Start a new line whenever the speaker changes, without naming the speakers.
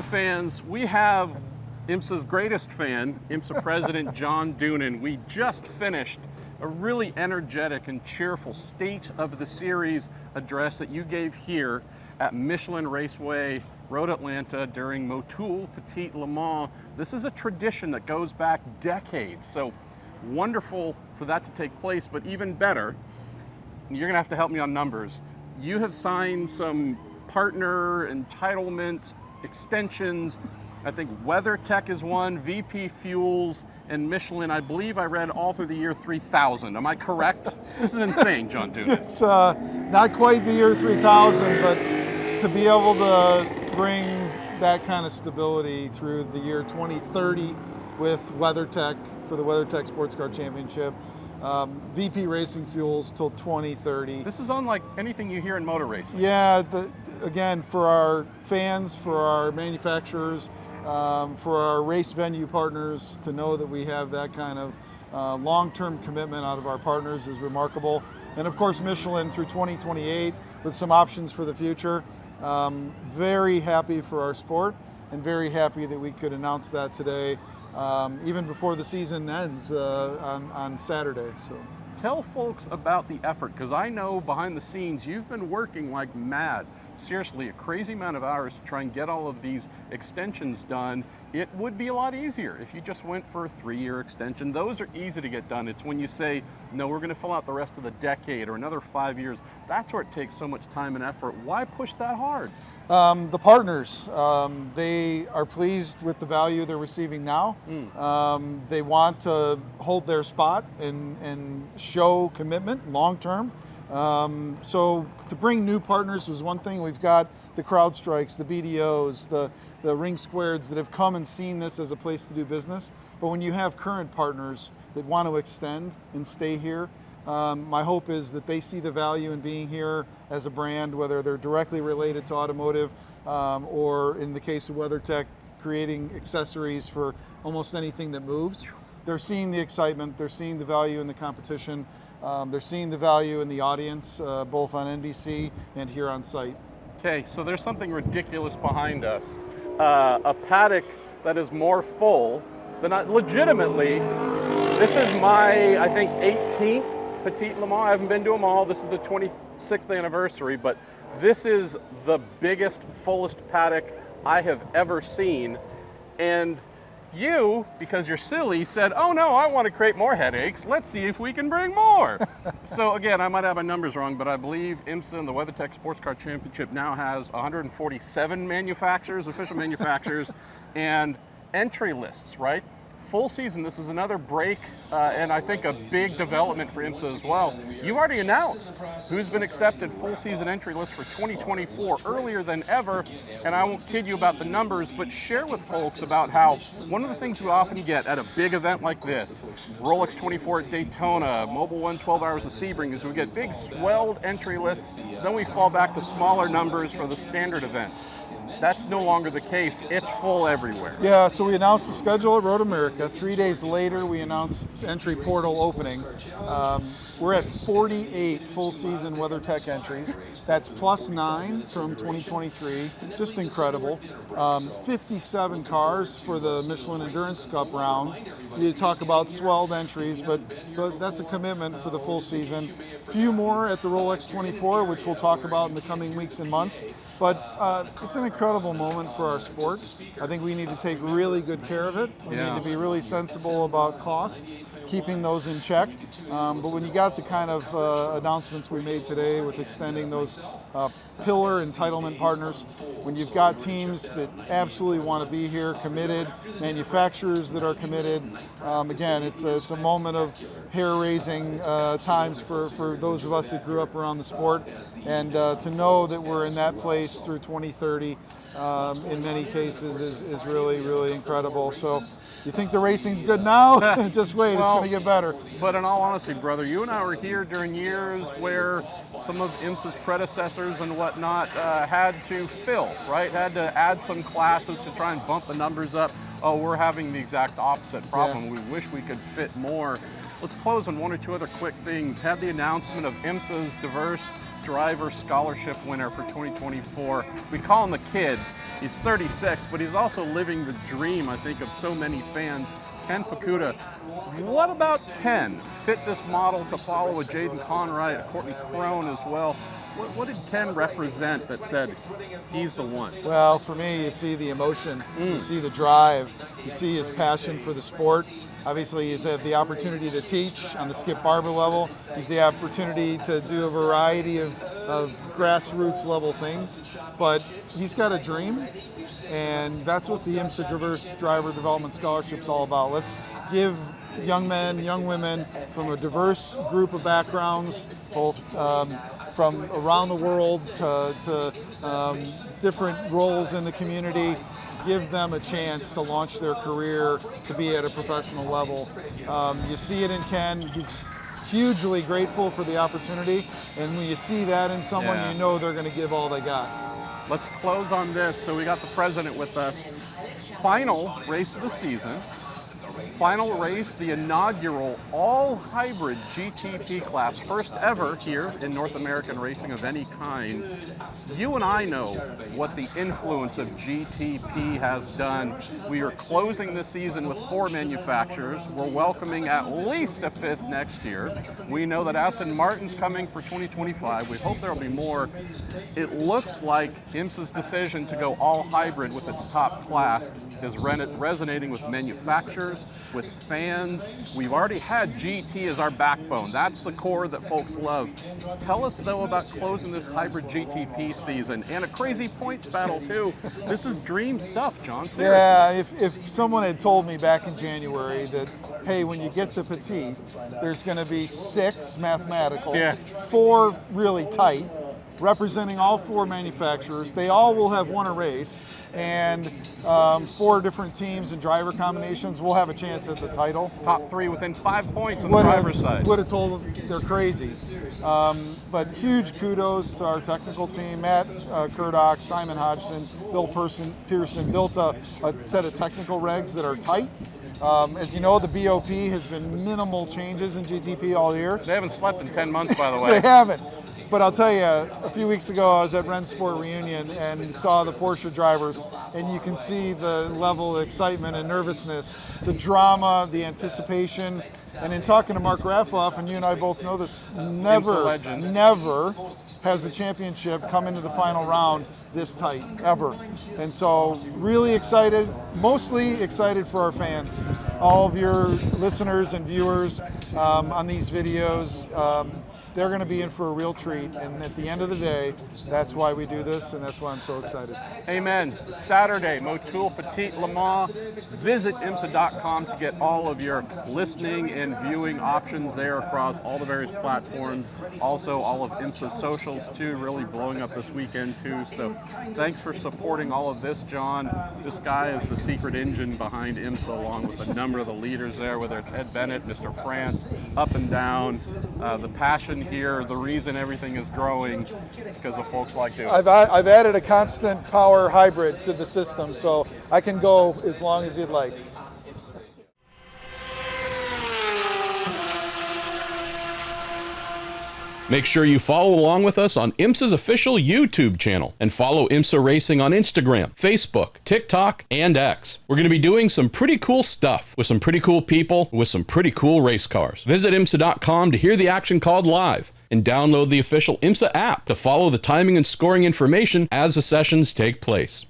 IMSA fans, we have IMSA's greatest fan, IMSA President John Doonan. We just finished a really energetic and cheerful State of the Series address that you gave here at Michelin Raceway, Road Atlanta during Motul Petit Le Mans. This is a tradition that goes back decades, so wonderful for that to take place, but even better, you're gonna have to help me on numbers. You have signed some partner entitlements, extensions. I think WeatherTech is one, VP Fuels, and Michelin. I believe I read all through the year 3000. Am I correct? This is insane, John Doonan.
It's not quite the year 3000, but to be able to bring that kind of stability through the year 2030 with WeatherTech for the WeatherTech SportsCar Championship, VP Racing Fuels till 2030.
This is unlike anything you hear in motor racing.
Yeah, again, for our fans, for our manufacturers, for our race venue partners, to know that we have that kind of long-term commitment out of our partners is remarkable. And of course, Michelin through 2028 with some options for the future. Very happy for our sport and very happy that we could announce that today, even before the season ends on Saturday. So.
Tell folks about the effort, because I know behind the scenes you've been working like mad. Seriously, a crazy amount of hours to try and get all of these extensions done. It would be a lot easier if you just went for a 3-year extension. Those are easy to get done. It's when you say, no, we're going to fill out the rest of the decade or another 5 years. That's where it takes so much time and effort. Why push that hard?
The partners, they are pleased with the value they're receiving now. They want to hold their spot and show commitment long term. So to bring new partners was one thing. We've got the CrowdStrikes, the BDOs, the Ring Squareds that have come and seen this as a place to do business. But when you have current partners that want to extend and stay here, my hope is that they see the value in being here as a brand, whether they're directly related to automotive or in the case of WeatherTech, creating accessories for almost anything that moves. They're seeing the excitement, they're seeing the value in the competition, they're seeing the value in the audience, both on NBC and here on site.
Okay, so there's something ridiculous behind us. A paddock that is more full than legitimately. This is my, I think, 18th Petit Le Mans. I haven't been to them all. This is the 26th anniversary, but this is the biggest, fullest paddock I have ever seen. And you, because you're silly, said, oh no, I want to create more headaches. Let's see if we can bring more. So again, I might have my numbers wrong, but I believe IMSA and the WeatherTech SportsCar Championship now has 147 manufacturers, official manufacturers, and entry lists, right? Full season, this is another break, and I think a big development for IMSA as well. You've already announced who's been accepted full season entry list for 2024 earlier than ever, and I won't kid you about the numbers, but share with folks about how one of the things we often get at a big event like this, Rolex 24 at Daytona, Mobil 1 12 Hours of Sebring, is we get big swelled entry lists, then we fall back to smaller numbers for the standard events. That's no longer the case. It's full everywhere.
Yeah, so we announced the schedule at Road America. 3 days later, we announced entry portal opening. We're at 48 full season WeatherTech entries. That's plus 9 from 2023. Just incredible. 57 cars for the Michelin Endurance Cup rounds. You talk about swelled entries, but that's a commitment for the full season. Few more at the Rolex 24, which we'll talk about in the coming weeks and months. But it's an incredible moment for our sport. I think we need to take really good care of it. We need to be really sensible about costs, keeping those in check. But when you got the kind of announcements we made today with extending those pillar entitlement partners, when you've got teams that absolutely want to be here, committed, manufacturers that are committed, again, it's a moment of hair-raising times for those of us that grew up around the sport, and to know that we're in that place through 2030 in many cases is really, really incredible. So you think the racing's good now? Just wait, it's going to get better.
But in all honesty, brother, you and I were here during years where some of IMSA's predecessors and whatnot had to fill, right? Had to add some classes to try and bump the numbers up. Oh, we're having the exact opposite problem. We wish we could fit more. Let's close on one or two other quick things. Had the announcement of IMSA's diverse Driver Scholarship winner for 2024. We call him a kid. He's 36, but he's also living the dream, I think, of so many fans. Ken Fukuda. What about Ken? Fit this model to follow a Jaden Conrad, a Courtney Crone as well. What did Ken represent that said he's the one?
Well, for me, you see the emotion, you see the drive, you see his passion for the sport. Obviously, he's had the opportunity to teach on the Skip Barber level. He's the opportunity to do a variety of grassroots level things, but he's got a dream, and that's what the IMSA Driver Development Scholarship is all about. Let's give young men, young women from a diverse group of backgrounds, both from around the world to different roles in the community, give them a chance to launch their career to be at a professional level. You see it in Ken. He's hugely grateful for the opportunity, and when you see that in someone, you know they're going to give all they got.
Let's close on this. So we got the president with us. Final race of the season. Final race, the inaugural all-hybrid GTP class, first ever here in North American racing of any kind. You and I know what the influence of GTP has done. We are closing the season with 4 manufacturers. We're welcoming at least a 5th next year. We know that Aston Martin's coming for 2025. We hope there'll be more. It looks like IMSA's decision to go all-hybrid with its top class is resonating with manufacturers, with fans. We've already had GT as our backbone. That's the core that folks love. Tell us, though, about closing this hybrid GTP season and a crazy points battle, too. This is dream stuff, John. Seriously.
Yeah, if someone had told me back in January that, hey, when you get to Petit, there's going to be 6 mathematical, 4 really tight, representing all 4 manufacturers. They all will have won a race, and 4 different teams and driver combinations will have a chance at the title.
Top 3 within 5 points on the driver's side.
Would have told them they're crazy. But huge kudos to our technical team. Matt Kurdock, Simon Hodgson, Bill Pearson built a set of technical regs that are tight. As you know, the BOP has been minimal changes in GTP all year.
They haven't slept in 10 months, by the way.
They haven't. But I'll tell you, a few weeks ago I was at Rennsport Reunion and saw the Porsche drivers, and you can see the level of excitement and nervousness, the drama, the anticipation. And in talking to Mark Raffoff, and you and I both know this, never has a championship come into the final round this tight, ever. And so really excited, mostly excited for our fans, all of your listeners and viewers on these videos. They're going to be in for a real treat, and at the end of the day, that's why we do this, and that's why I'm so excited.
Amen. Saturday, Motul Petit Le Mans. Visit IMSA.com to get all of your listening and viewing options there across all the various platforms. Also, all of IMSA's socials, too, really blowing up this weekend, too. So thanks for supporting all of this, John. This guy is the secret engine behind IMSA, along with a number of the leaders there, whether it's Ed Bennett, Mr. France, up and down, the passion here, the reason everything is growing because of folks like you.
I've added a constant power hybrid to the system, so I can go as long as you'd like.
Make sure you follow along with us on IMSA's official YouTube channel and follow IMSA Racing on Instagram, Facebook, TikTok, and X. We're going to be doing some pretty cool stuff with some pretty cool people with some pretty cool race cars. Visit IMSA.com to hear the action called live and download the official IMSA app to follow the timing and scoring information as the sessions take place.